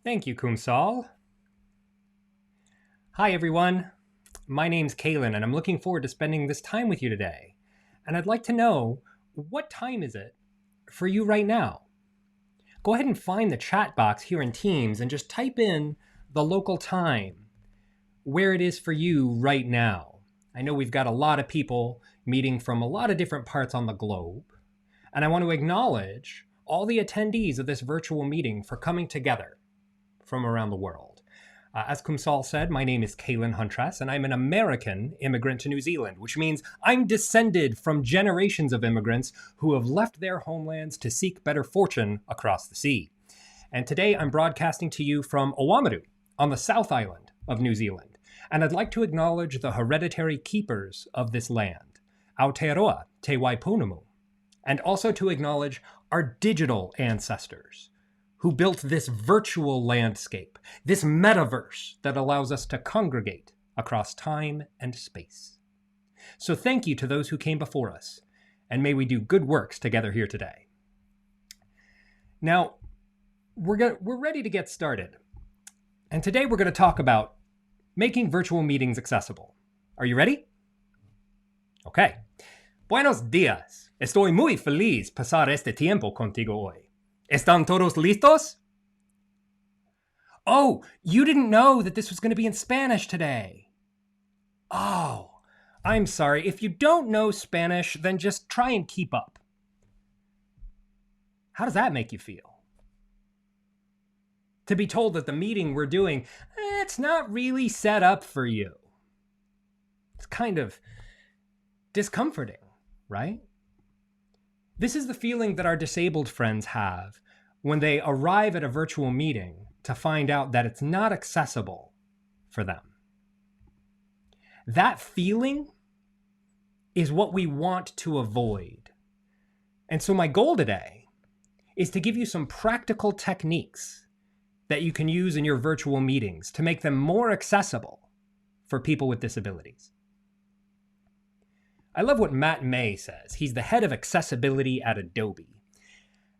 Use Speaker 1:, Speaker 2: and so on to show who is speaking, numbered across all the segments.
Speaker 1: Thank you, Kumsal. Hi, everyone. My name's Kaylin, and I'm looking forward to spending this time with you today. And I'd like to know, what time is it for you right now? Go ahead and find the chat box here in Teams and just type in the local time, where it is for you right now. I know we've got a lot of people meeting from a lot of different parts on the globe, and I want to acknowledge all the attendees of this virtual meeting for coming together from around the world. As Kumsal said, my name is Kaylin Huntress, and I'm an American immigrant to New Zealand, which means I'm descended from generations of immigrants who have left their homelands to seek better fortune across the sea. And today I'm broadcasting to you from Oamaru on the South Island of New Zealand. And I'd like to acknowledge the hereditary keepers of this land, Aotearoa Te Waipunamu, and also to acknowledge our digital ancestors who built this virtual landscape, this metaverse that allows us to congregate across time and space. So thank you to those who came before us, and may we do good works together here today. Now, we're ready to get started. And today we're going to talk about making virtual meetings accessible. Are you ready? Okay. Buenos días. Estoy muy feliz pasar este tiempo contigo hoy. ¿Están todos listos? Oh, you didn't know that this was going to be in Spanish today. Oh, I'm sorry. If you don't know Spanish, then just try and keep up. How does that make you feel? To be told that the meeting we're doing, it's not really set up for you. It's kind of discomforting, right? This is the feeling that our disabled friends have when they arrive at a virtual meeting to find out that it's not accessible for them. That feeling is what we want to avoid. And so my goal today is to give you some practical techniques that you can use in your virtual meetings to make them more accessible for people with disabilities. I love what Matt May says. He's the head of accessibility at Adobe.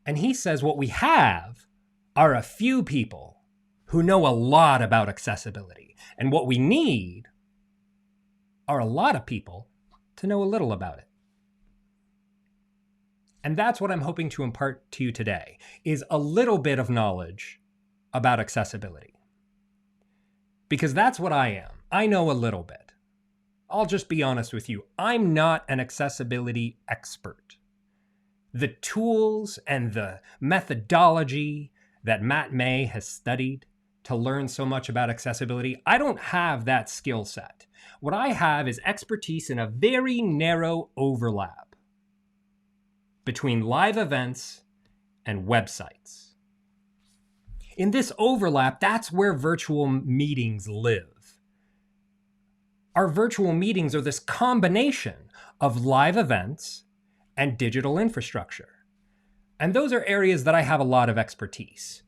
Speaker 1: And he says what we have are a few people who know a lot about accessibility. And what we need are a lot of people to know a little about it. And that's what I'm hoping to impart to you today, is a little bit of knowledge about accessibility. Because that's what I am. I know a little bit. I'll just be honest with you. I'm not an accessibility expert. The tools and the methodology that Matt May has studied to learn so much about accessibility, I don't have that skill set. What I have is expertise in a very narrow overlap between live events and websites. In this overlap, that's where virtual meetings live. Our virtual meetings are this combination of live events and digital infrastructure. And those are areas that I have a lot of expertise.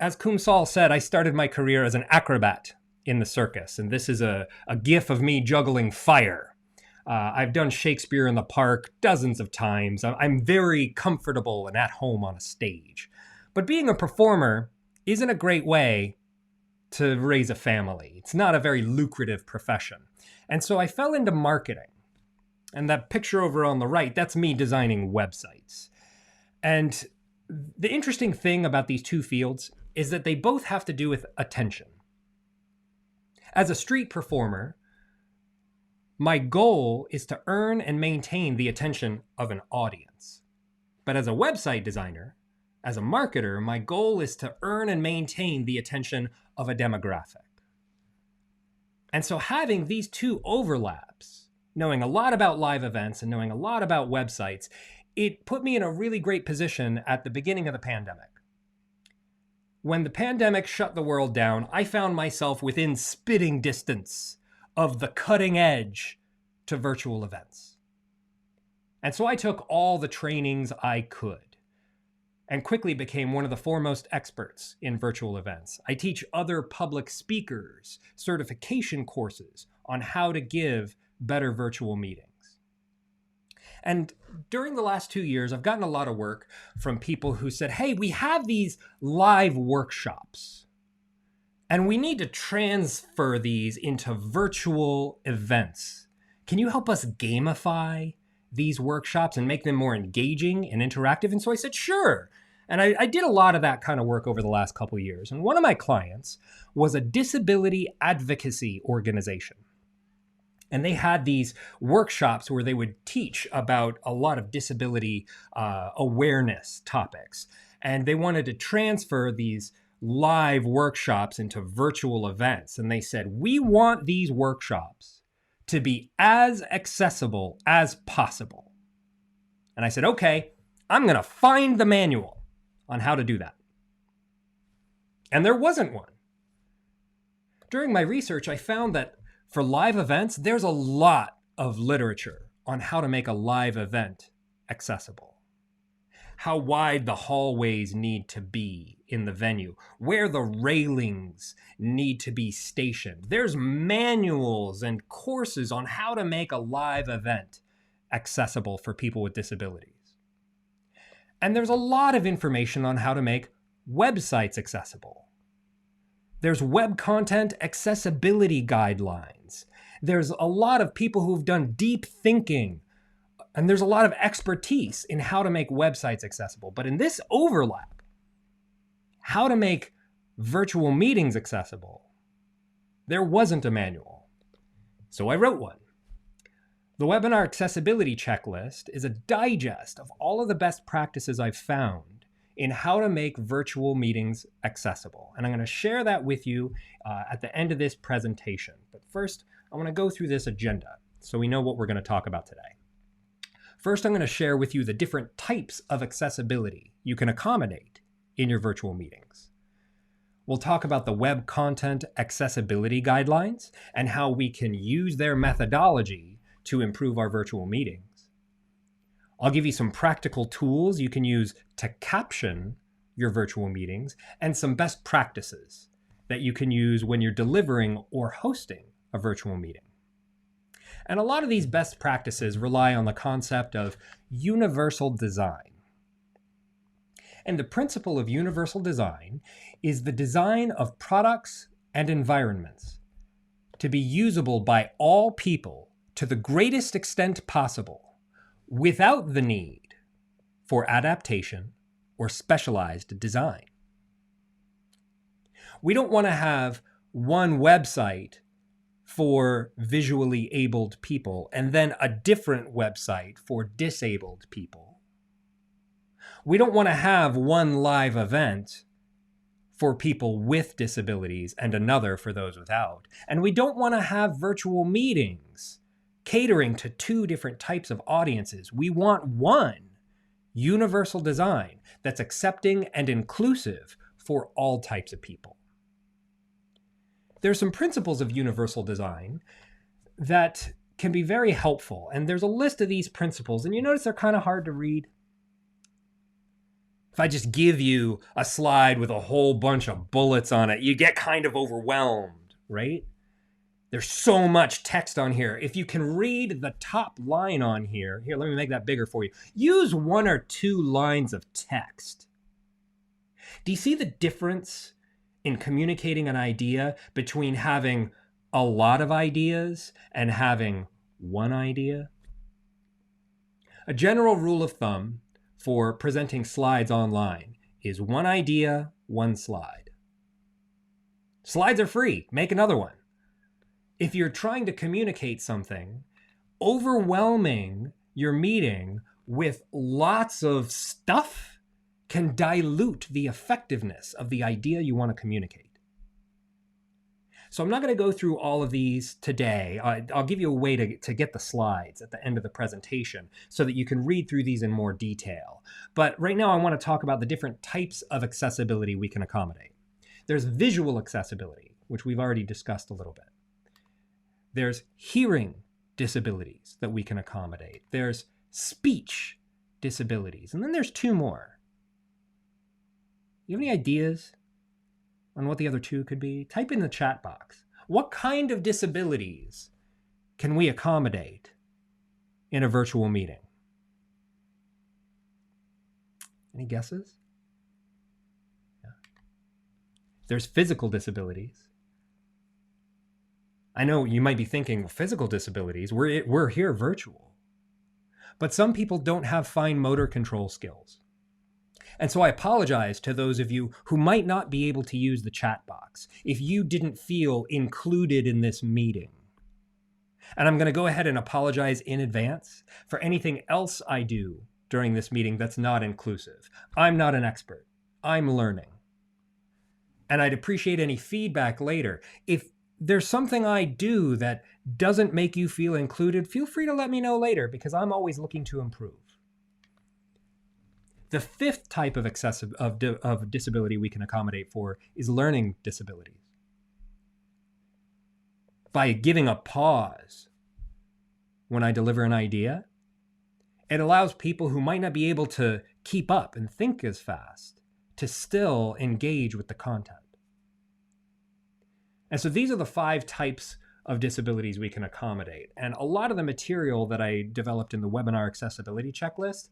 Speaker 1: As Kumsal said, I started my career as an acrobat in the circus, and this is a gif of me juggling fire. I've done Shakespeare in the Park dozens of times. I'm very comfortable and at home on a stage. But being a performer isn't a great way to raise a family. It's not a very lucrative profession. And so I fell into marketing. And that picture over on the right, that's me designing websites. And the interesting thing about these two fields is that they both have to do with attention. As a street performer, my goal is to earn and maintain the attention of an audience. But as a website designer, as a marketer, my goal is to earn and maintain the attention of a demographic. And so having these two overlaps, knowing a lot about live events and knowing a lot about websites, it put me in a really great position at the beginning of the pandemic. When the pandemic shut the world down, I found myself within spitting distance of the cutting edge to virtual events. And so I took all the trainings I could and quickly became one of the foremost experts in virtual events. I teach other public speakers certification courses on how to give better virtual meetings. And during the last 2 years, I've gotten a lot of work from people who said, hey, we have these live workshops and we need to transfer these into virtual events. Can you help us gamify these workshops and make them more engaging and interactive? And so I said, sure. And I did a lot of that kind of work over the last couple of years. And one of my clients was a disability advocacy organization. And they had these workshops where they would teach about a lot of disability awareness topics. And they wanted to transfer these live workshops into virtual events. And they said, we want these workshops to be as accessible as possible. And I said, okay, I'm going to find the manual on how to do that. And there wasn't one. During my research, I found that for live events, there's a lot of literature on how to make a live event accessible. How wide the hallways need to be in the venue, where the railings need to be stationed. There's manuals and courses on how to make a live event accessible for people with disabilities. And there's a lot of information on how to make websites accessible. There's web content accessibility guidelines. There's a lot of people who've done deep thinking, and there's a lot of expertise in how to make websites accessible. But in this overlap, how to make virtual meetings accessible, there wasn't a manual. So I wrote one. The Webinar Accessibility Checklist is a digest of all of the best practices I've found in how to make virtual meetings accessible. And I'm going to share that with you at the end of this presentation. But first, I want to go through this agenda so we know what we're going to talk about today. First, I'm going to share with you the different types of accessibility you can accommodate in your virtual meetings. We'll talk about the web content accessibility guidelines and how we can use their methodology to improve our virtual meetings. I'll give you some practical tools you can use to caption your virtual meetings and some best practices that you can use when you're delivering or hosting a virtual meeting. And a lot of these best practices rely on the concept of universal design. And the principle of universal design is the design of products and environments to be usable by all people to the greatest extent possible without the need for adaptation or specialized design. We don't want to have one website for visually abled people and then a different website for disabled people. We don't want to have one live event for people with disabilities and another for those without. And we don't want to have virtual meetings catering to two different types of audiences. We want one universal design that's accepting and inclusive for all types of people. There's some principles of universal design that can be very helpful. And there's a list of these principles, and you notice they're kind of hard to read. If I just give you a slide with a whole bunch of bullets on it, you get kind of overwhelmed, right? There's so much text on here. If you can read the top line on here, let me make that bigger for you. Use 1 or 2 lines of text. Do you see the difference in communicating an idea between having a lot of ideas and having one idea? A general rule of thumb for presenting slides online is 1 idea, 1 slide. Slides are free. Make another one. If you're trying to communicate something, overwhelming your meeting with lots of stuff can dilute the effectiveness of the idea you want to communicate. So I'm not going to go through all of these today. I'll give you a way to get the slides at the end of the presentation so that you can read through these in more detail. But right now I want to talk about the different types of accessibility we can accommodate. There's visual accessibility, which we've already discussed a little bit. There's hearing disabilities that we can accommodate. There's speech disabilities. And then there's 2 more. You have any ideas on what the other 2 could be? Type in the chat box. What kind of disabilities can we accommodate in a virtual meeting? Any guesses? Yeah. There's physical disabilities. I know you might be thinking, well, physical disabilities, we're here virtual. But some people don't have fine motor control skills. And so I apologize to those of you who might not be able to use the chat box if you didn't feel included in this meeting. And I'm going to go ahead and apologize in advance for anything else I do during this meeting that's not inclusive. I'm not an expert. I'm learning. And I'd appreciate any feedback later. If there's something I do that doesn't make you feel included, feel free to let me know later, because I'm always looking to improve. The fifth type of disability we can accommodate for is learning disabilities. By giving a pause when I deliver an idea, it allows people who might not be able to keep up and think as fast to still engage with the content. And so these are the 5 types of disabilities we can accommodate. And a lot of the material that I developed in the webinar accessibility checklist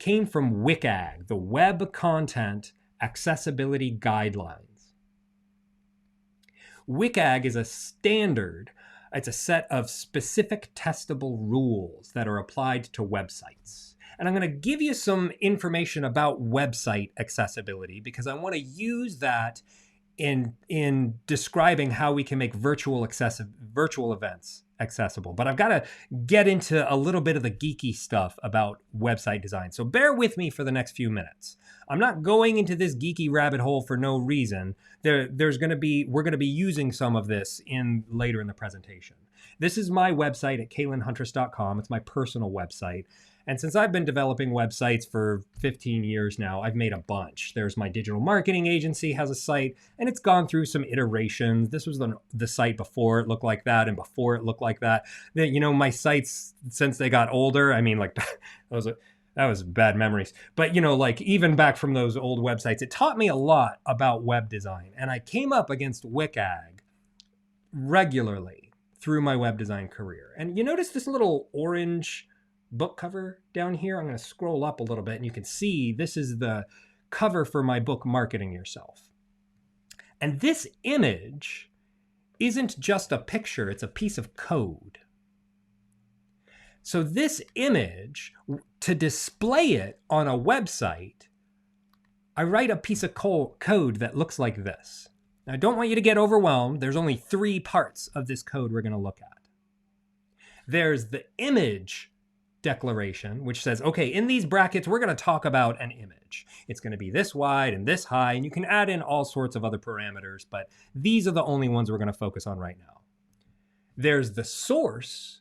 Speaker 1: came from WCAG, the Web Content Accessibility Guidelines. WCAG is a standard. It's a set of specific testable rules that are applied to websites. And I'm going to give you some information about website accessibility, because I want to use that in describing how we can make virtual events accessible. But I've got to get into a little bit of the geeky stuff about website design. So bear with me for the next few minutes. I'm not going into this geeky rabbit hole for no reason. We're going to be using some of this later in the presentation. This is my website at kaylinhuntress.com. It's my personal website. And since I've been developing websites for 15 years now, I've made a bunch. There's my digital marketing agency has a site, and it's gone through some iterations. This was the site before it looked like that, and before it looked like that. My sites, since they got older, I mean, like, that was bad memories. But, even back from those old websites, it taught me a lot about web design. And I came up against WCAG regularly through my web design career. And you notice this little orange book cover down here? I'm going to scroll up a little bit, and you can see this is the cover for my book, Marketing Yourself. And this image isn't just a picture, it's a piece of code. So this image, to display it on a website, I write a piece of code that looks like this. Now, I don't want you to get overwhelmed. There's only 3 parts of this code we're going to look at. There's the image declaration, which says, okay, in these brackets, we're going to talk about an image. It's going to be this wide and this high, and you can add in all sorts of other parameters, but these are the only ones we're going to focus on right now. There's the source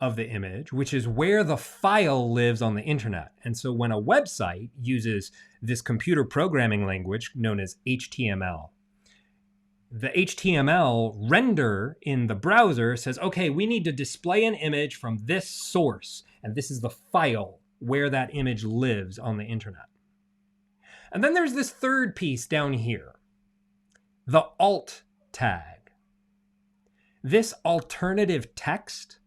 Speaker 1: of the image, which is where the file lives on the internet. And so when a website uses this computer programming language known as HTML, the HTML render in the browser says, okay, we need to display an image from this source, and this is the file where that image lives on the internet. And then there's this third piece down here, the alt tag. This alternative text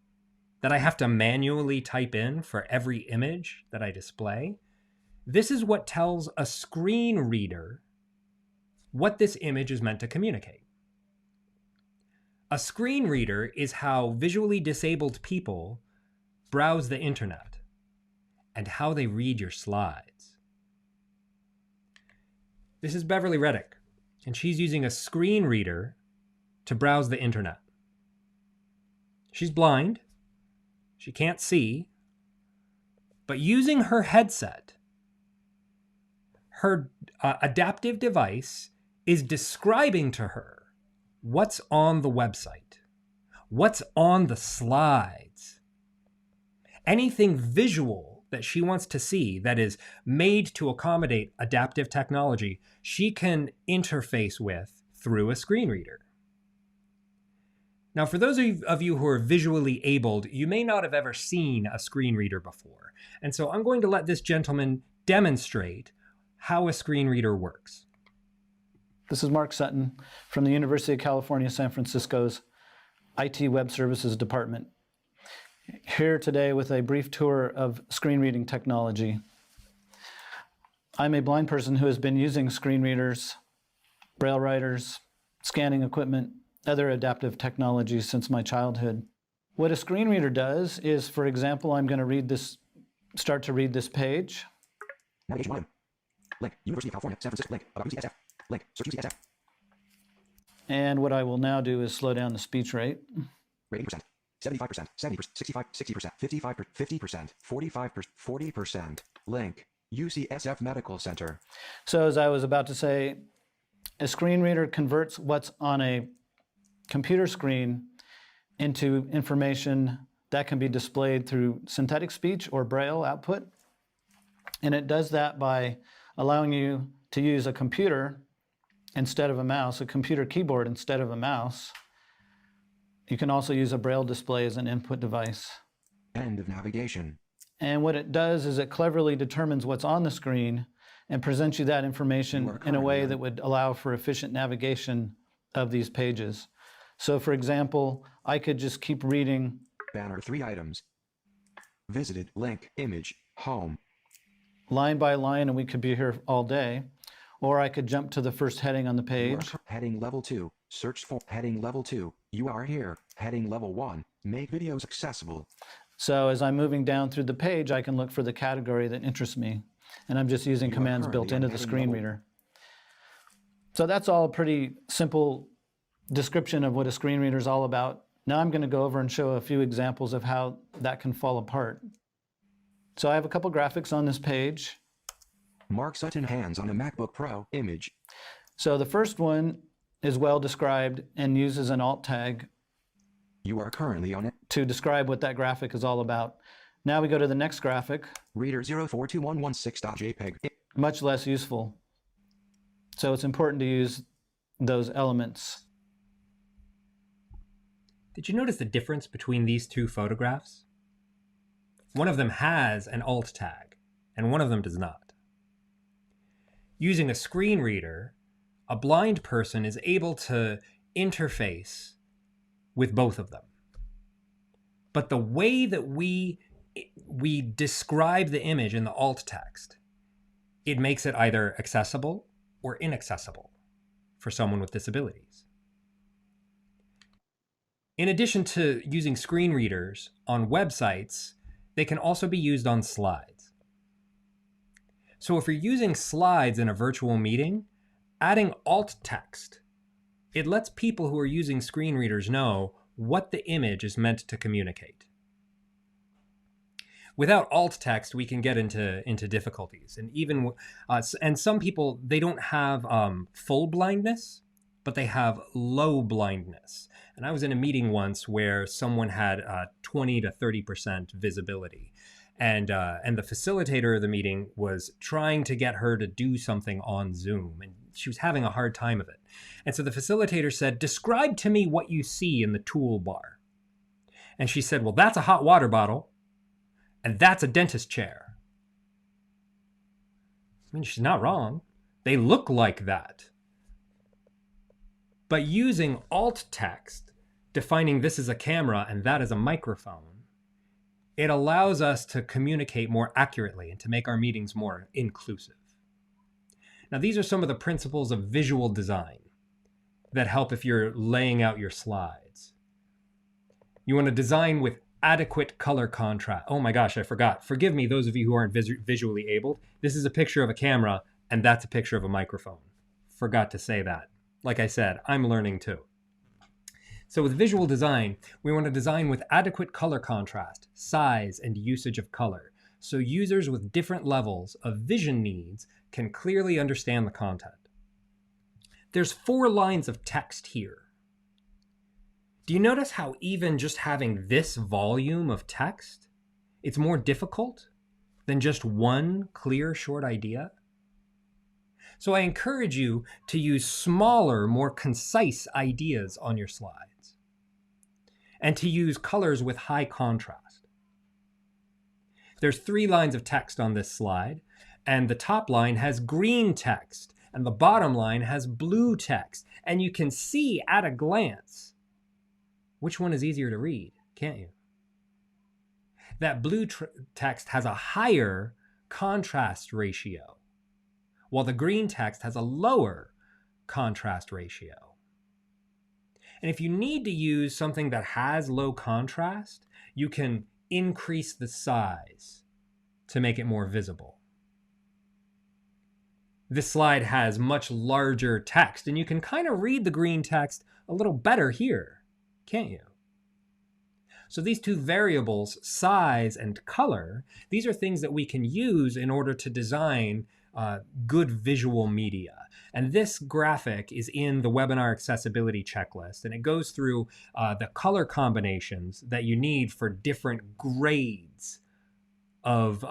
Speaker 1: that I have to manually type in for every image that I display, this is what tells a screen reader what this image is meant to communicate. A screen reader is how visually disabled people browse the internet and how they read your slides. This is Beverly Reddick, and she's using a screen reader to browse the internet. She's blind, she can't see, but using her headset, her adaptive device is describing to her what's on the website, what's on the slides, anything visual that she wants to see that is made to accommodate adaptive technology, she can interface with through a screen reader. Now, for those of you who are visually abled, you may not have ever seen a screen reader before. And so I'm going to let this gentleman demonstrate how a screen reader works.
Speaker 2: This is Mark Sutton from the University of California, San Francisco's IT Web Services Department. Here today with a brief tour of screen reading technology. I'm a blind person who has been using screen readers, braille writers, scanning equipment, other adaptive technologies since my childhood. What a screen reader does is, for example, I'm going to start to read this page.
Speaker 3: Navigation 1. Link, University of California, San Francisco. Link, about UCSF. Link, search UCSF.
Speaker 2: And what I will now do is slow down the speech rate.
Speaker 3: Rate 80%, 75%, 70%, 65%, 60%, 55%, 50%, 45%, 40%. Link, UCSF Medical Center.
Speaker 2: So as I was about to say, a screen reader converts what's on a computer screen into information that can be displayed through synthetic speech or braille output. And it does that by allowing you to use a computer instead of a mouse, a computer keyboard instead of a mouse. You can also use a braille display as an input device.
Speaker 3: End of navigation.
Speaker 2: And what it does is it cleverly determines what's on the screen and presents you that information in a way that would allow for efficient navigation of these pages. So for example, I could just keep reading.
Speaker 3: Banner 3 items. Visited, link, image, home.
Speaker 2: Line by line, and we could be here all day. Or I could jump to the first heading on the page.
Speaker 3: Heading level 2. Search for heading level 2. You are here. Heading level 1. Make videos accessible.
Speaker 2: So as I'm moving down through the page, I can look for the category that interests me. And I'm just using commands built into the screen reader. So that's all a pretty simple description of what a screen reader is all about. Now I'm going to go over and show a few examples of how that can fall apart. So I have a couple graphics on this page.
Speaker 3: Mark Sutton hands on a MacBook Pro image.
Speaker 2: So the first one is well described and uses an alt tag.
Speaker 3: You are currently on it.
Speaker 2: To describe what that graphic is all about. Now we go to the next graphic.
Speaker 3: Reader 042116.jpg.
Speaker 2: Much less useful. So it's important to use those elements.
Speaker 1: Did you notice the difference between these two photographs? One of them has an alt tag, and one of them does not. Using a screen reader, a blind person is able to interface with both of them. But the way that we describe the image in the alt text, it makes it either accessible or inaccessible for someone with disabilities. In addition to using screen readers on websites, they can also be used on slides. So if you're using slides in a virtual meeting, adding alt text, it lets people who are using screen readers know what the image is meant to communicate. Without alt text, we can get into difficulties. And even and some people, they don't have full blindness, but they have low blindness. And I was in a meeting once where someone had 20 to 30% visibility. And the facilitator of the meeting was trying to get her to do something on Zoom. And she was having a hard time of it. And so the facilitator said, "Describe to me what you see in the toolbar." And she said, "Well, that's a hot water bottle. And that's a dentist chair." I mean, she's not wrong. They look like that. But using alt text, defining this as a camera and that as a microphone, it allows us to communicate more accurately and to make our meetings more inclusive. Now, these are some of the principles of visual design that help if you're laying out your slides. You want to design with adequate color contrast. Oh my gosh, I forgot. Forgive me, those of you who aren't visually abled. This is a picture of a camera, and that's a picture of a microphone. Forgot to say that. Like I said, I'm learning too. So with visual design, we want to design with adequate color contrast, size, and usage of color, so users with different levels of vision needs can clearly understand the content. There's 4 lines of text here. Do you notice how even just having this volume of text, it's more difficult than just one clear, short idea? So I encourage you to use smaller, more concise ideas on your slides, and to use colors with high contrast. There's 3 lines of text on this slide, and the top line has green text, and the bottom line has blue text. And you can see at a glance which one is easier to read, can't you? That blue text has a higher contrast ratio while the green text has a lower contrast ratio. And if you need to use something that has low contrast, you can increase the size to make it more visible. This slide has much larger text, and you can kind of read the green text a little better here, can't you? So these two variables, size and color, these are things that we can use in order to design good visual media. And this graphic is in the webinar accessibility checklist, and it goes through the color combinations that you need for different grades of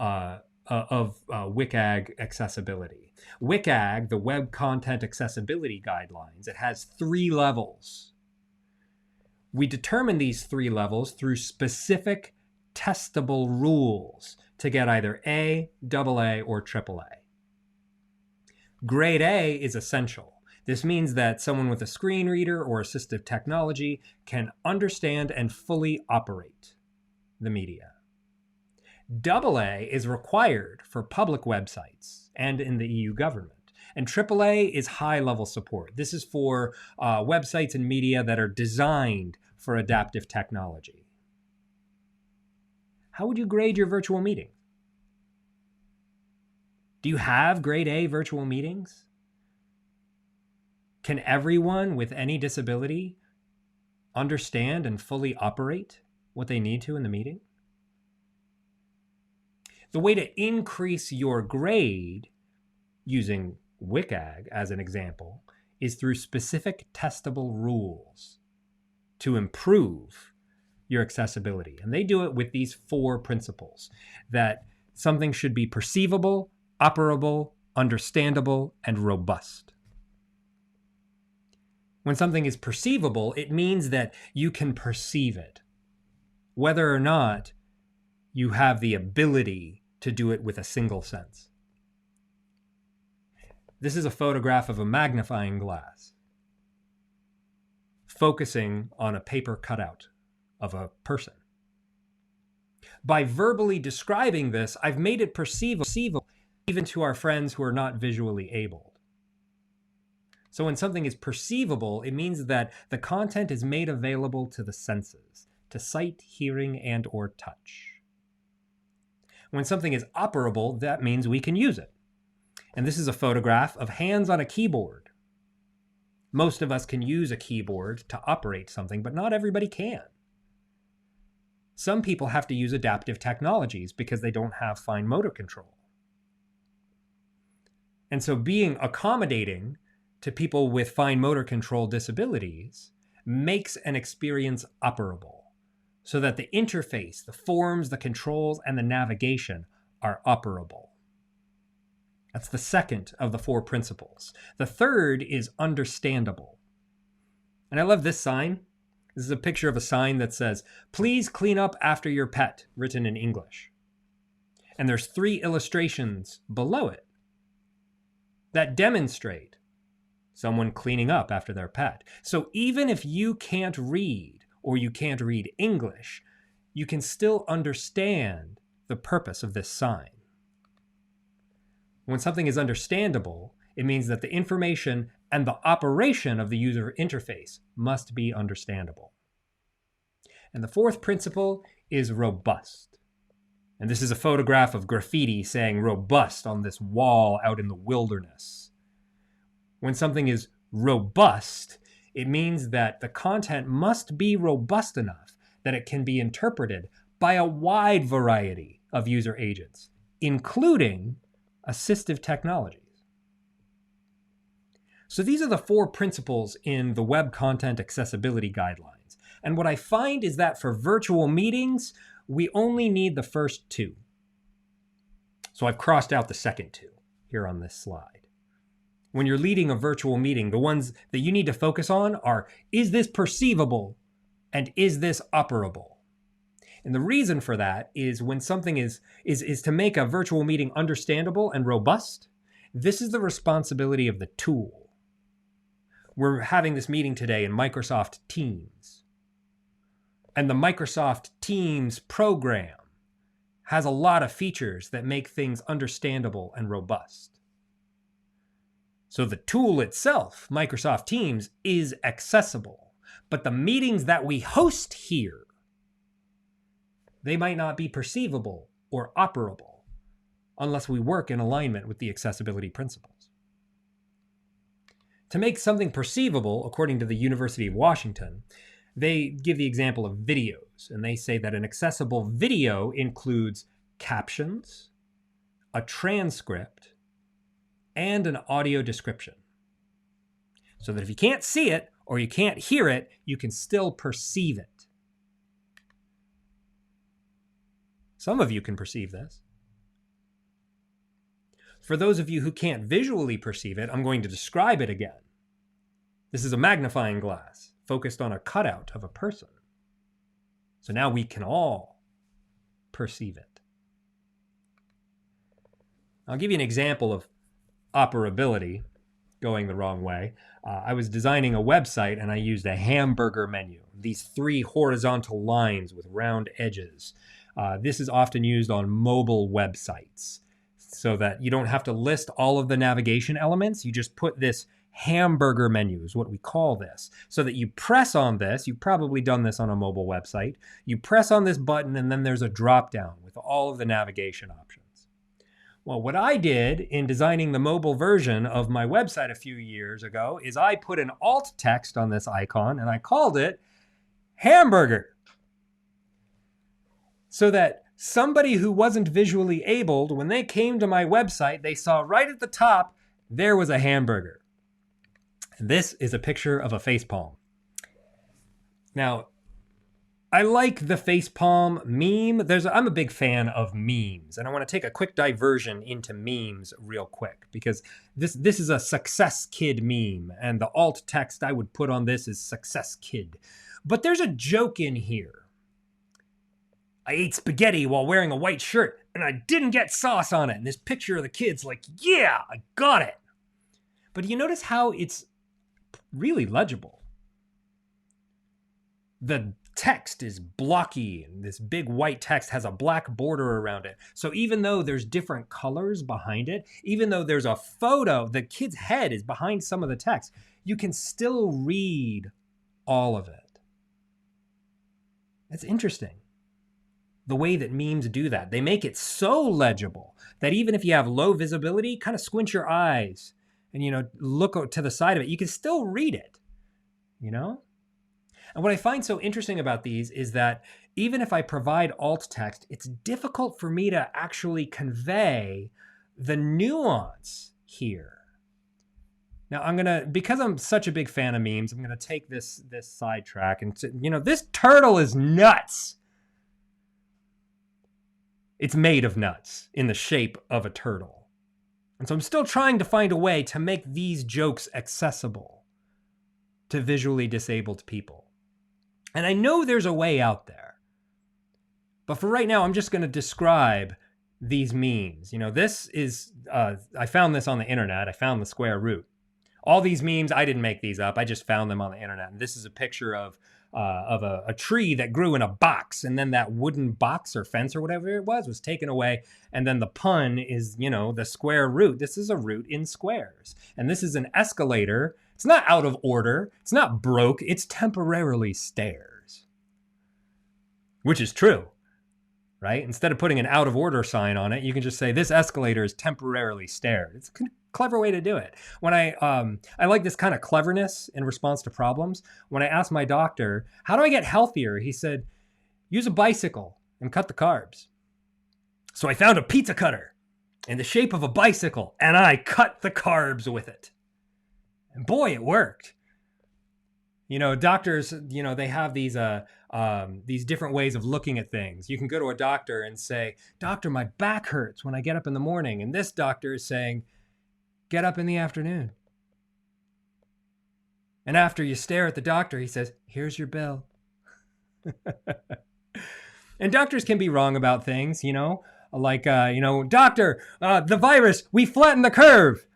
Speaker 1: WCAG accessibility. WCAG, the Web Content Accessibility Guidelines, it has 3 levels. We determine these 3 levels through specific testable rules to get either A, AA, or AAA. Grade A is essential. This means that someone with a screen reader or assistive technology can understand and fully operate the media. AA is required for public websites and in the EU government. And AAA is high-level support. This is for websites and media that are designed for adaptive technology. How would you grade your virtual meeting? Do you have grade A virtual meetings? Can everyone with any disability understand and fully operate what they need to in the meeting? The way to increase your grade, using WCAG as an example, is through specific testable rules to improve your accessibility. And they do it with these 4 principles: that something should be perceivable, operable, understandable, and robust. When something is perceivable, it means that you can perceive it, whether or not you have the ability to do it with a single sense. This is a photograph of a magnifying glass focusing on a paper cutout of a person. By verbally describing this, I've made it perceivable even to our friends who are not visually abled. So when something is perceivable, it means that the content is made available to the senses, to sight, hearing, and or touch. When something is operable, that means we can use it. And this is a photograph of hands on a keyboard. Most of us can use a keyboard to operate something, but not everybody can. Some people have to use adaptive technologies because they don't have fine motor control. And so being accommodating to people with fine motor control disabilities makes an experience operable, so that the interface, the forms, the controls, and the navigation are operable. That's the second of the 4 principles. The third is understandable. And I love this sign. This is a picture of a sign that says, "Please clean up after your pet," written in English. And there's 3 illustrations below it that demonstrate someone cleaning up after their pet. So even if you can't read or you can't read English, you can still understand the purpose of this sign. When something is understandable, it means that the information and the operation of the user interface must be understandable. And the 4th principle is robust. And this is a photograph of graffiti saying "robust" on this wall out in the wilderness. When something is robust, it means that the content must be robust enough that it can be interpreted by a wide variety of user agents, including assistive technologies. So these are the 4 principles in the Web Content Accessibility Guidelines. And what I find is that for virtual meetings, we only need the first 2. So I've crossed out the second 2 here on this slide. When you're leading a virtual meeting, the ones that you need to focus on are, is this perceivable and is this operable? And the reason for that is when something is to make a virtual meeting understandable and robust, this is the responsibility of the tool. We're having this meeting today in Microsoft Teams. And the Microsoft Teams program has a lot of features that make things understandable and robust. So the tool itself, Microsoft Teams, is accessible. But the meetings that we host here, they might not be perceivable or operable unless we work in alignment with the accessibility principles. To make something perceivable, according to the University of Washington, they give the example of videos, and they say that an accessible video includes captions, a transcript, and an audio description. So that if you can't see it or you can't hear it, you can still perceive it. Some of you can perceive this. For those of you who can't visually perceive it, I'm going to describe it again. This is a magnifying glass focused on a cutout of a person. So now we can all perceive it. I'll give you an example of operability going the wrong way. I was designing a website and I used a hamburger menu, these 3 horizontal lines with round edges. This is often used on mobile websites so that you don't have to list all of the navigation elements. You just put this hamburger menu is what we call this, so that you press on this. You've probably done this on a mobile website. You press on this button and then there's a drop down with all of the navigation options. Well, what I did in designing the mobile version of my website a few years ago is I put an alt text on this icon and I called it hamburger. So that somebody who wasn't visually abled, when they came to my website, they saw right at the top, there was a hamburger. And this is a picture of a facepalm. Now, I like the facepalm meme. I'm a big fan of memes, and I want to take a quick diversion into memes real quick, because this is a success kid meme, and the alt text I would put on this is success kid. But there's a joke in here. I ate spaghetti while wearing a white shirt, and I didn't get sauce on it. And this picture of the kid's like, yeah, I got it. But you notice how it's really legible. The text is blocky, and this big white text has a black border around it. So even though there's different colors behind it, even though there's a photo, the kid's head is behind some of the text, you can still read all of it. That's interesting. The way that memes do that. They make it so legible that even if you have low visibility, kind of squint your eyes and, look to the side of it, you can still read it, And what I find so interesting about these is that even if I provide alt text, it's difficult for me to actually convey the nuance here. Now because I'm such a big fan of memes, I'm gonna take this sidetrack and this turtle is nuts. It's made of nuts in the shape of a turtle. And so I'm still trying to find a way to make these jokes accessible to visually disabled people. And I know there's a way out there. But for right now, I'm just going to describe these memes. This is, I found this on the internet. I found the square root. All these memes, I didn't make these up. I just found them on the internet. And this is a picture of a tree that grew in a box, and then that wooden box or fence or whatever it was taken away, and then the pun is, the square root. This is a root in squares, and this is an escalator. It's not out of order. It's not broke. It's temporarily stairs, which is true, right? Instead of putting an out of order sign on it, you can just say this escalator is temporarily stairs. It's a clever way to do it. When I like this kind of cleverness in response to problems. When I asked my doctor, how do I get healthier? He said, use a bicycle and cut the carbs. So I found a pizza cutter in the shape of a bicycle and I cut the carbs with it. And boy, it worked. Doctors, they have these different ways of looking at things. You can go to a doctor and say, doctor, my back hurts when I get up in the morning. And this doctor is saying, get up in the afternoon. And after you stare at the doctor, he says, here's your bill. And doctors can be wrong about things, like, doctor, the virus, we flattened the curve.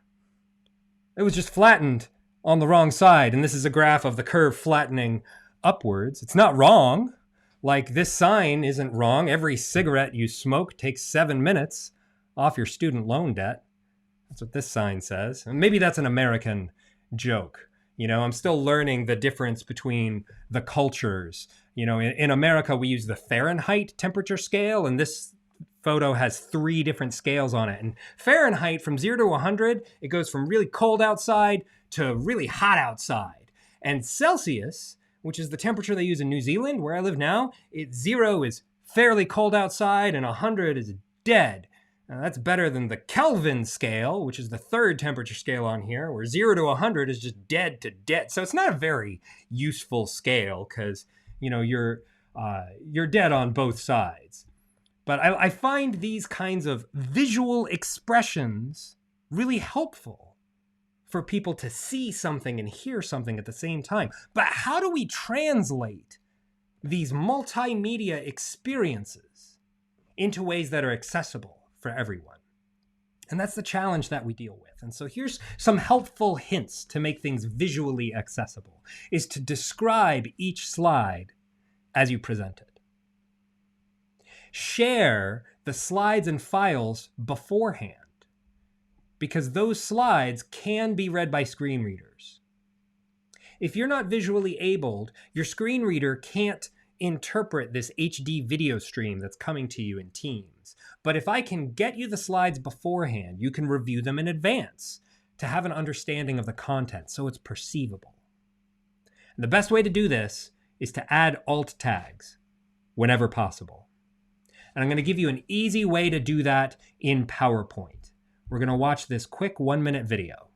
Speaker 1: It was just flattened on the wrong side. And this is a graph of the curve flattening upwards. It's not wrong. Like, this sign isn't wrong. Every cigarette you smoke takes 7 minutes off your student loan debt. That's what this sign says. And maybe that's an American joke. You know, I'm still learning the difference between the cultures. You know, in America, we use the Fahrenheit temperature scale, and this photo has 3 different scales on it. And Fahrenheit, from 0 to 100, it goes from really cold outside to really hot outside. And Celsius, which is the temperature they use in New Zealand, where I live now, 0 is fairly cold outside and 100 is dead. Now, that's better than the Kelvin scale, which is the 3rd temperature scale on here, where 0 to 100 is just dead to dead. So it's not a very useful scale because, you know, you're dead on both sides. But I find these kinds of visual expressions really helpful for people to see something and hear something at the same time. But how do we translate these multimedia experiences into ways that are accessible for everyone? And that's the challenge that we deal with. And so here's some helpful hints to make things visually accessible, is to describe each slide as you present it. Share the slides and files beforehand, because those slides can be read by screen readers. If you're not visually abled, your screen reader can't interpret this HD video stream that's coming to you in Teams. But if I can get you the slides beforehand, you can review them in advance to have an understanding of the content so it's perceivable. And the best way to do this is to add alt tags whenever possible. And I'm going to give you an easy way to do that in PowerPoint. We're going to watch this quick 1-minute video.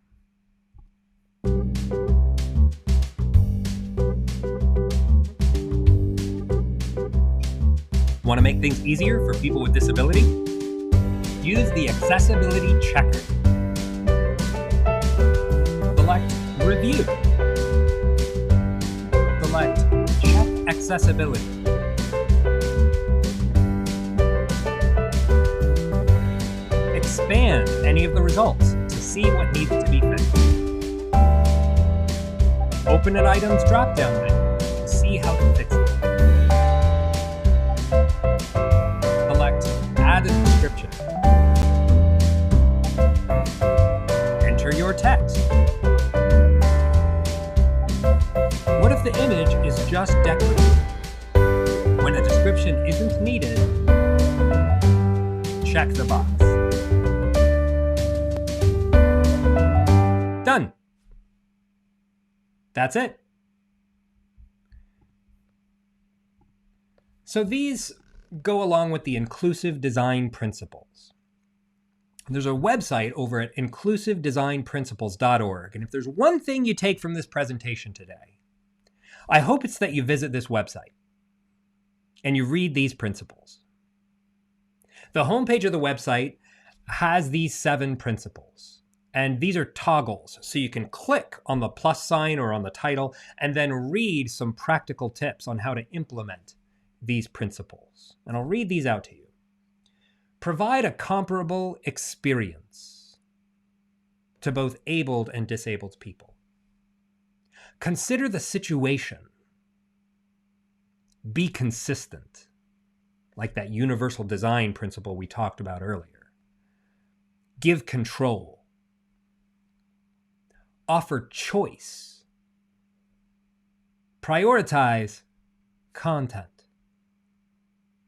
Speaker 1: Want to make things easier for people with disability? Use the accessibility checker. Select Review. Select Check Accessibility. Expand any of the results to see what needs to be fixed. Open an Items drop-down menu to see how to fix it. Select Add a Description. Enter your text. What if the image is just decorative? When a description isn't needed, check the box. Done. That's it. So these go along with the inclusive design principles. There's a website over at inclusivedesignprinciples.org, and if there's one thing you take from this presentation today, I hope it's that you visit this website and you read these principles. The homepage of the website has these 7 principles, and these are toggles, so you can click on the plus sign or on the title and then read some practical tips on how to implement these principles. And I'll read these out to you. Provide a comparable experience to both abled and disabled people. Consider the situation. Be consistent, like that universal design principle we talked about earlier. Give control. Offer choice. Prioritize content.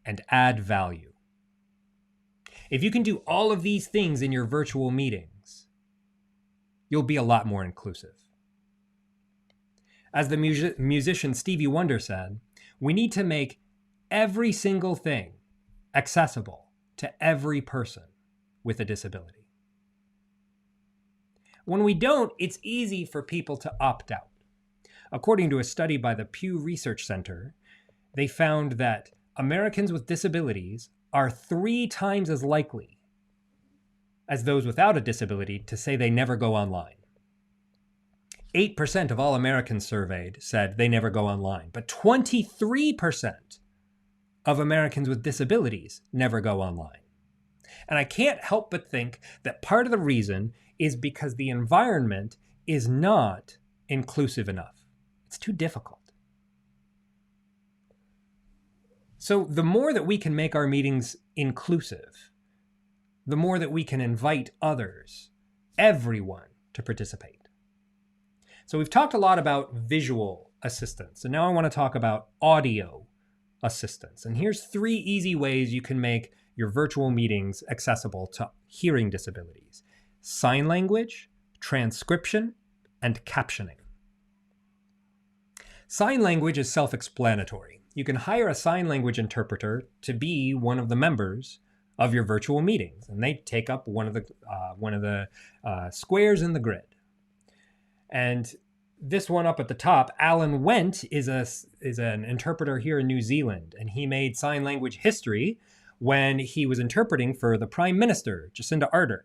Speaker 1: And add value. If you can do all of these things in your virtual meetings, you'll be a lot more inclusive. As the musician Stevie Wonder said, we need to make every single thing accessible to every person with a disability. When we don't, it's easy for people to opt out. According to a study by the Pew Research Center, they found that Americans with disabilities are 3 times as likely as those without a disability to say they never go online. 8% of all Americans surveyed said they never go online, but 23% of Americans with disabilities never go online. And I can't help but think that part of the reason is because the environment is not inclusive enough. It's too difficult. So the more that we can make our meetings inclusive, the more that we can invite others everyone to participate. So we've talked a lot about visual assistance, and now I want to talk about audio assistance. And here's 3 easy ways you can make your virtual meetings accessible to hearing disabilities: sign language, transcription, and captioning. Sign language is self-explanatory. You can hire a sign language interpreter to be one of the members of your virtual meetings, and they take up one of the squares in the grid. And this one up at the top, Alan Wendt, is an interpreter here in New Zealand, and he made sign language history when he was interpreting for the Prime Minister, Jacinda Ardern.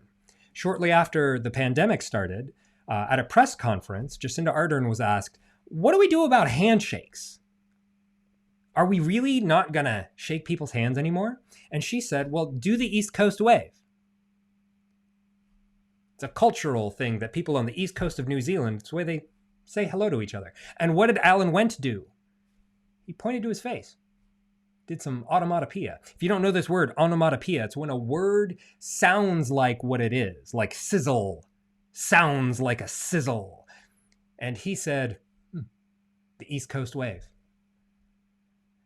Speaker 1: Shortly after the pandemic started, at a press conference, Jacinda Ardern was asked, "What do we do about handshakes? Are we really not going to shake people's hands anymore?" And she said, "Well, do the East Coast wave." It's a cultural thing that people on the East Coast of New Zealand, it's the way they say hello to each other. And what did Alan Wendt do? He pointed to his face, did some onomatopoeia. If you don't know this word, onomatopoeia, it's when a word sounds like what it is, like sizzle, sounds like a sizzle. And he said, the East Coast wave.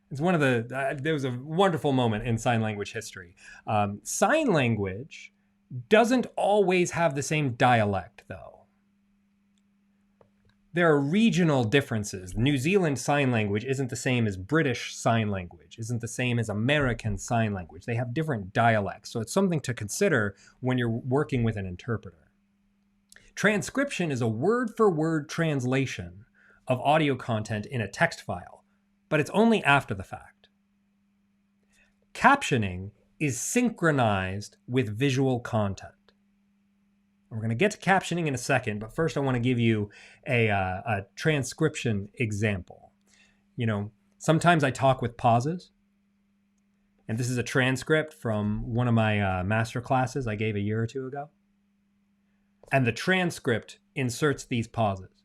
Speaker 1: It's one of there was a wonderful moment in sign language history. Sign language doesn't always have the same dialect, though. There are regional differences. New Zealand Sign Language isn't the same as British Sign Language, isn't the same as American Sign Language. They have different dialects, so it's something to consider when you're working with an interpreter. Transcription is a word-for-word translation of audio content in a text file, but it's only after the fact. Captioning is synchronized with visual content. We're going to get to captioning in a second, but first I want to give you a transcription example. You know, sometimes I talk with pauses, and this is a transcript from one of my master classes I gave a year or 2 ago. And the transcript inserts these pauses.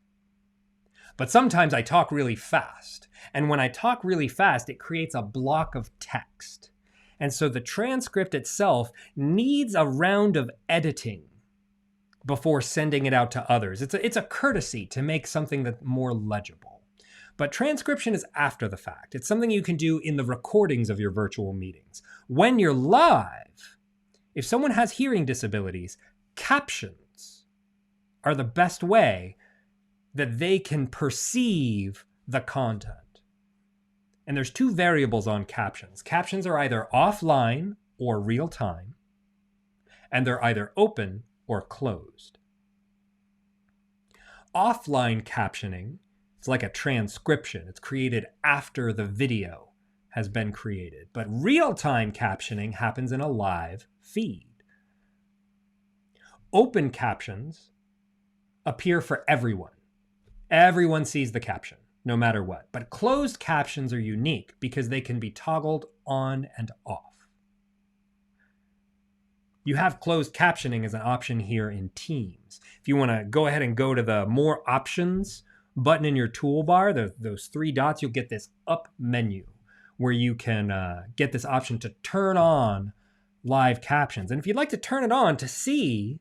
Speaker 1: But sometimes I talk really fast, and when I talk really fast, it creates a block of text. And so the transcript itself needs a round of editing before sending it out to others. It's a courtesy to make something that's more legible. But transcription is after the fact. It's something you can do in the recordings of your virtual meetings. When you're live, if someone has hearing disabilities, captions are the best way that they can perceive the content. And there's 2 variables on captions. Captions are either offline or real time, and they're either open or closed. Offline captioning, it's like a transcription. It's created after the video has been created. But real-time captioning happens in a live feed. Open captions appear for everyone. Everyone sees the caption, no matter what. But closed captions are unique because they can be toggled on and off. You have closed captioning as an option here in Teams. If you want to go ahead and go to the More Options button in your toolbar, those 3 dots, you'll get this up menu where you can get this option to turn on live captions. And if you'd like to turn it on to see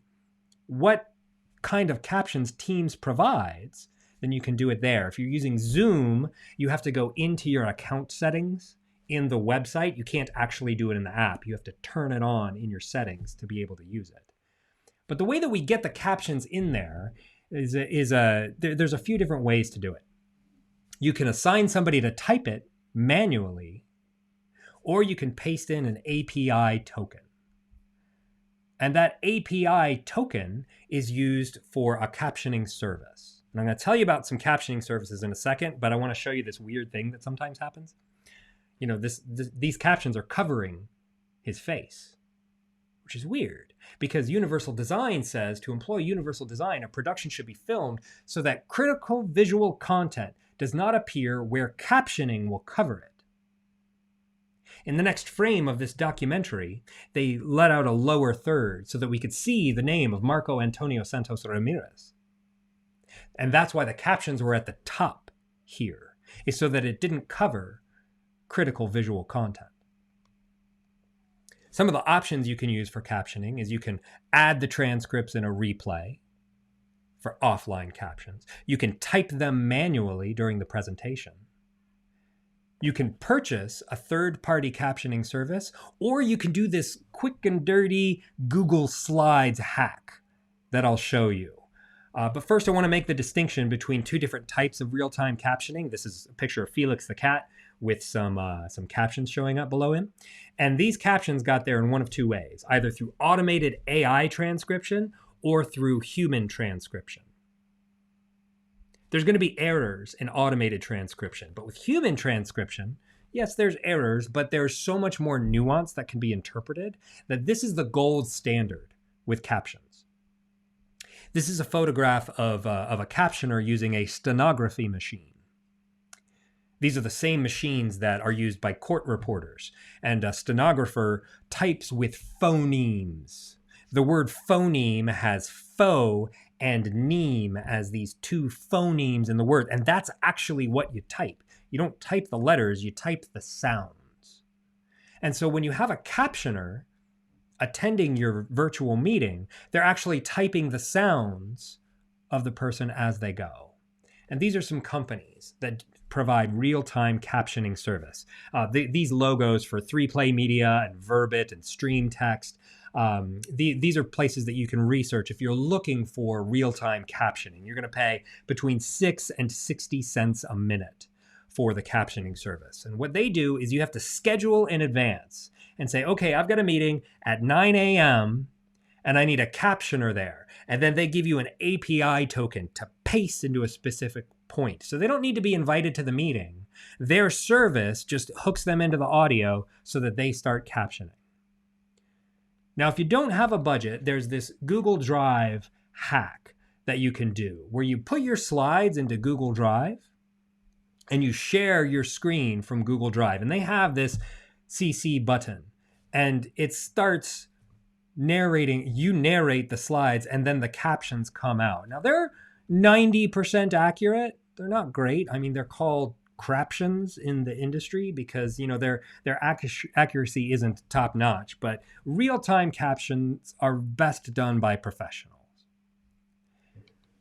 Speaker 1: what kind of captions Teams provides, then you can do it there. If you're using Zoom, you have to go into your account settings in the website. You can't actually do it in the app. You have to turn it on in your settings to be able to use it. But the way that we get the captions in there there's a few different ways to do it. You can assign somebody to type it manually, or you can paste in an API token. And that API token is used for a captioning service. And I'm going to tell you about some captioning services in a second, but I want to show you this weird thing that sometimes happens. You know, these captions are covering his face, which is weird because Universal Design says to employ Universal Design, a production should be filmed so that critical visual content does not appear where captioning will cover it. In the next frame of this documentary, they let out a lower third so that we could see the name of Marco Antonio Santos Ramirez. And that's why the captions were at the top here, is so that it didn't cover critical visual content. Some of the options you can use for captioning is you can add the transcripts in a replay for offline captions. You can type them manually during the presentation. You can purchase a third-party captioning service, or you can do this quick and dirty Google Slides hack that I'll show you. But first, I want to make the distinction between two different types of real-time captioning. This is a picture of Felix the cat with some captions showing up below him. And these captions got there in one of two ways, either through automated AI transcription or through human transcription. There's going to be errors in automated transcription, but with human transcription, yes, there's errors, but there's so much more nuance that can be interpreted that this is the gold standard with captions. This is a photograph of a captioner using a stenography machine. These are the same machines that are used by court reporters, and a stenographer types with phonemes. The word phoneme has faux and neme as these two phonemes in the word, and that's actually what you type. You don't type the letters, you type the sounds. And so when you have a captioner attending your virtual meeting, they're actually typing the sounds of the person as they go. And these are some companies that provide real-time captioning service. These logos for 3Play Media and Verbit and Stream Text, these are places that you can research if you're looking for real-time captioning. You're going to pay between 6 and 60 cents a minute for the captioning service. And what they do is you have to schedule in advance and say, okay, I've got a meeting at 9 a.m. and I need a captioner there. And then they give you an API token to paste into a specific point. So they don't need to be invited to the meeting. Their service just hooks them into the audio so that they start captioning. Now, if you don't have a budget, there's this Google Drive hack that you can do where you put your slides into Google Drive and you share your screen from Google Drive. And they have this CC button and it starts narrating. You narrate the slides and then the captions come out. Now, they're 90% accurate. They're not great. I mean, they're called craptions in the industry because, you know, their accuracy isn't top notch, but real-time captions are best done by professionals.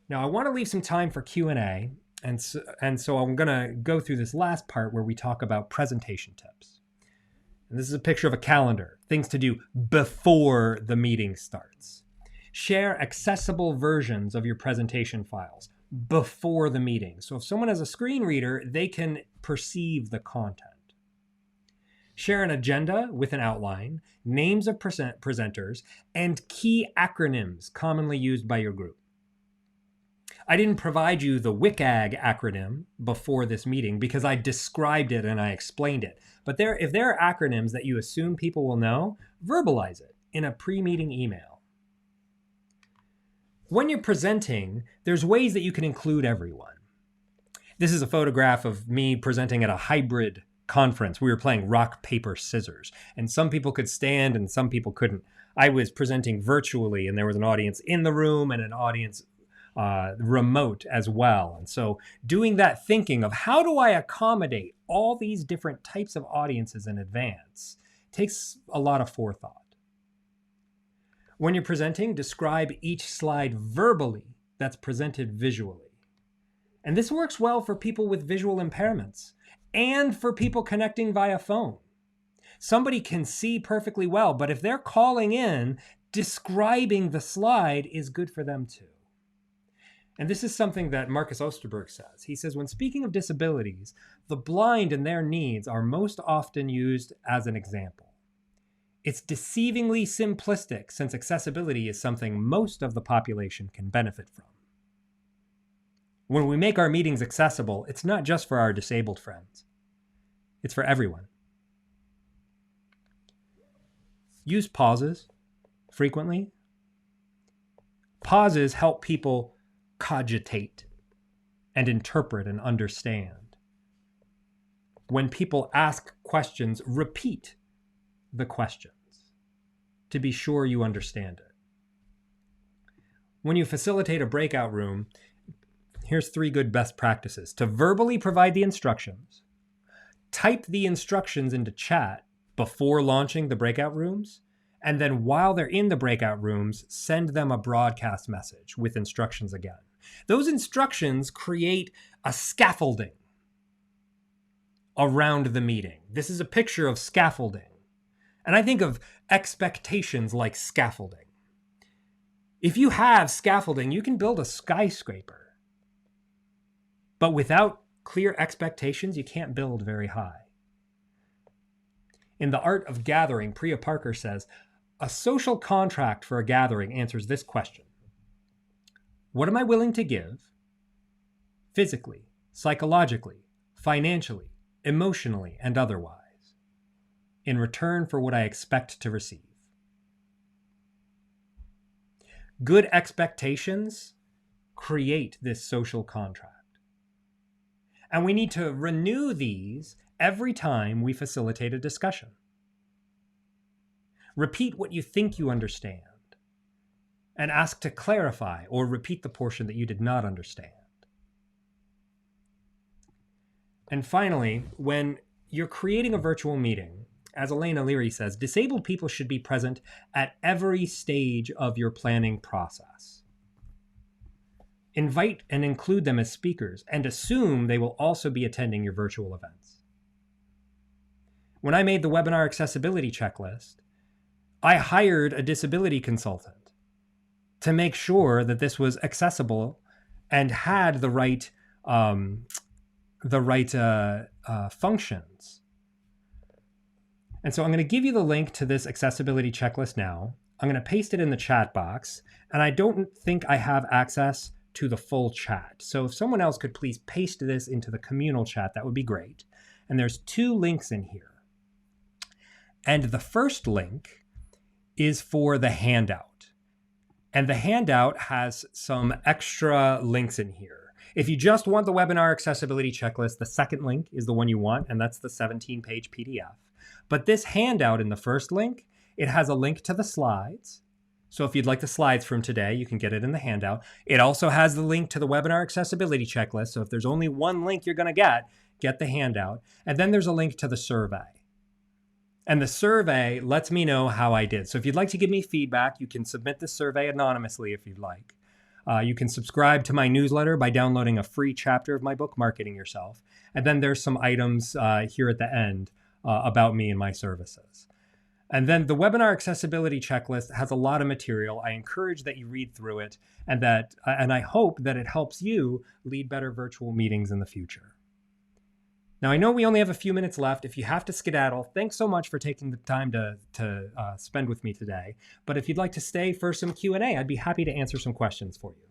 Speaker 1: Now, I want to leave some time for Q&A, and so I'm going to go through this last part where we talk about presentation tips. And this is a picture of a calendar, things to do before the meeting starts. Share accessible versions of your presentation files before the meeting. So if someone has a screen reader, they can perceive the content. Share an agenda with an outline, names of presenters, and key acronyms commonly used by your group. I didn't provide you the WCAG acronym before this meeting because I described it and I explained it. But if there are acronyms that you assume people will know, verbalize it in a pre-meeting email. When you're presenting, there's ways that you can include everyone. This is a photograph of me presenting at a hybrid conference. We were playing rock, paper, scissors, and some people could stand and some people couldn't. I was presenting virtually and there was an audience in the room and an audience remote as well. And so doing that thinking of how do I accommodate all these different types of audiences in advance takes a lot of forethought. When you're presenting, describe each slide verbally that's presented visually. And this works well for people with visual impairments and for people connecting via phone. Somebody can see perfectly well, but if they're calling in, describing the slide is good for them too. And this is something that Marcus Osterberg says. He says, when speaking of disabilities, the blind and their needs are most often used as an example. It's deceivingly simplistic since accessibility is something most of the population can benefit from. When we make our meetings accessible, it's not just for our disabled friends. It's for everyone. Use pauses frequently. Pauses help people cogitate and interpret and understand. When people ask questions, repeat the questions to be sure you understand it. When you facilitate a breakout room, here's 3 good best practices. To verbally provide the instructions, type the instructions into chat before launching the breakout rooms. And then while they're in the breakout rooms, send them a broadcast message with instructions again. Those instructions create a scaffolding around the meeting. This is a picture of scaffolding. And I think of expectations like scaffolding. If you have scaffolding, you can build a skyscraper. But without clear expectations, you can't build very high. In The Art of Gathering, Priya Parker says, a social contract for a gathering answers this question. What am I willing to give, physically, psychologically, financially, emotionally, and otherwise, in return for what I expect to receive? Good expectations create this social contract. And we need to renew these every time we facilitate a discussion. Repeat what you think you understand and ask to clarify or repeat the portion that you did not understand. And finally, when you're creating a virtual meeting, as Elena Leary says, disabled people should be present at every stage of your planning process. Invite and include them as speakers and assume they will also be attending your virtual events. When I made the webinar accessibility checklist, I hired a disability consultant to make sure that this was accessible and had the right functions. And so I'm going to give you the link to this accessibility checklist now. I'm going to paste it in the chat box, and I don't think I have access to the full chat. So if someone else could please paste this into the communal chat, that would be great. And there's 2 links in here. And the first link is for the handout. And the handout has some extra links in here. If you just want the webinar accessibility checklist, the second link is the one you want, and that's the 17-page PDF. But this handout in the first link, it has a link to the slides. So if you'd like the slides from today, you can get it in the handout. It also has the link to the webinar accessibility checklist. So if there's only one link you're going to get the handout. And then there's a link to the survey. And the survey lets me know how I did. So if you'd like to give me feedback, you can submit the survey anonymously if you'd like. You can subscribe to my newsletter by downloading a free chapter of my book, Marketing Yourself. And then there's some items here at the end about me and my services. And then the webinar accessibility checklist has a lot of material. I encourage that you read through it, and I hope that it helps you lead better virtual meetings in the future. Now, I know we only have a few minutes left. If you have to skedaddle, thanks so much for taking the time to spend with me today. But if you'd like to stay for some Q&A, I'd be happy to answer some questions for you.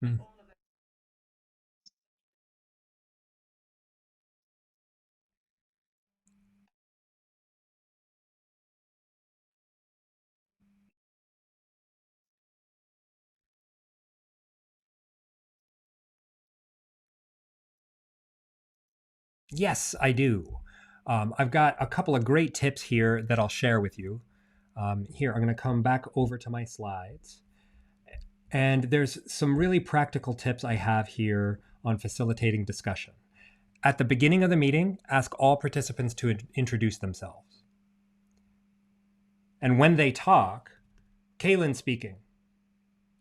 Speaker 1: Hmm. Yes, I do. I've got a couple of great tips here that I'll share with you. Here, I'm going to come back over to my slides. And there's some really practical tips I have here on facilitating discussion. At the beginning of the meeting, ask all participants to introduce themselves. And when they talk, Kaylin speaking.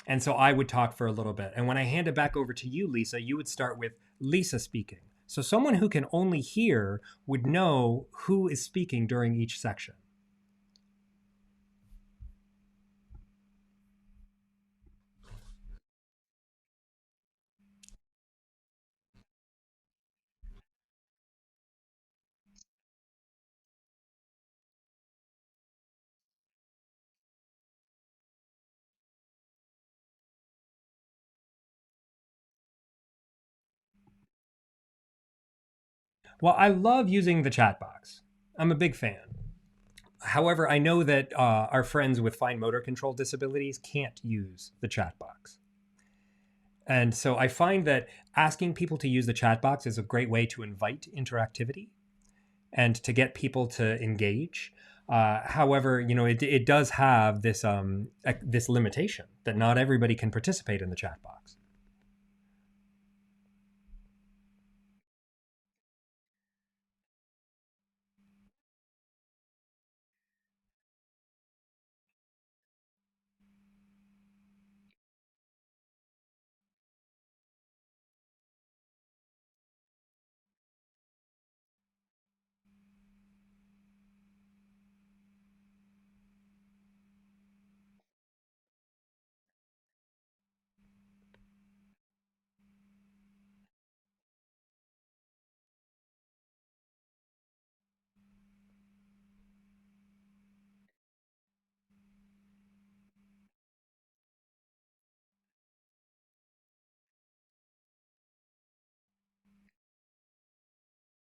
Speaker 1: And so I would talk for a little bit. And when I hand it back over to you, Lisa, you would start with Lisa speaking. So someone who can only hear would know who is speaking during each section. Well, I love using the chat box. I'm a big fan. However, I know that our friends with fine motor control disabilities can't use the chat box. And so I find that asking people to use the chat box is a great way to invite interactivity and to get people to engage. However, it does have this limitation that not everybody can participate in the chat box.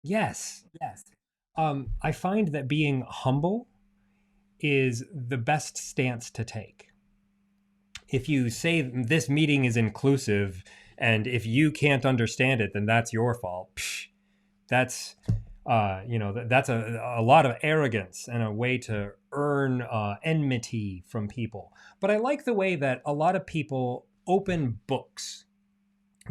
Speaker 1: Yes, yes. I find that being humble is the best stance to take. If you say this meeting is inclusive and if you can't understand it, then that's your fault. Psh, that's that's a lot of arrogance and a way to earn enmity from people. But I like the way that a lot of people open books.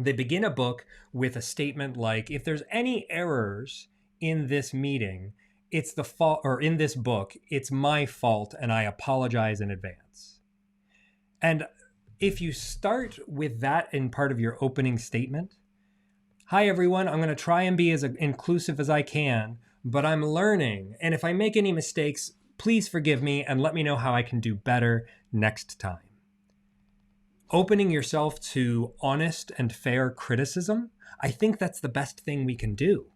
Speaker 1: They begin a book with a statement like, if there's any errors in this meeting, it's the fault, or in this book, it's my fault and I apologize in advance. And if you start with that in part of your opening statement, hi everyone, I'm going to try and be as inclusive as I can, but I'm learning. And if I make any mistakes, please forgive me and let me know how I can do better next time. Opening yourself to honest and fair criticism, I think that's the best thing we can do.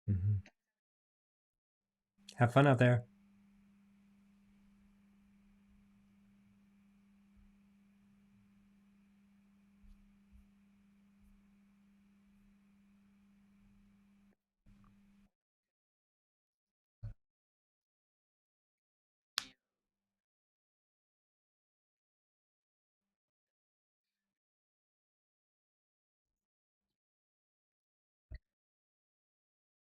Speaker 1: Mhm. Have fun out there.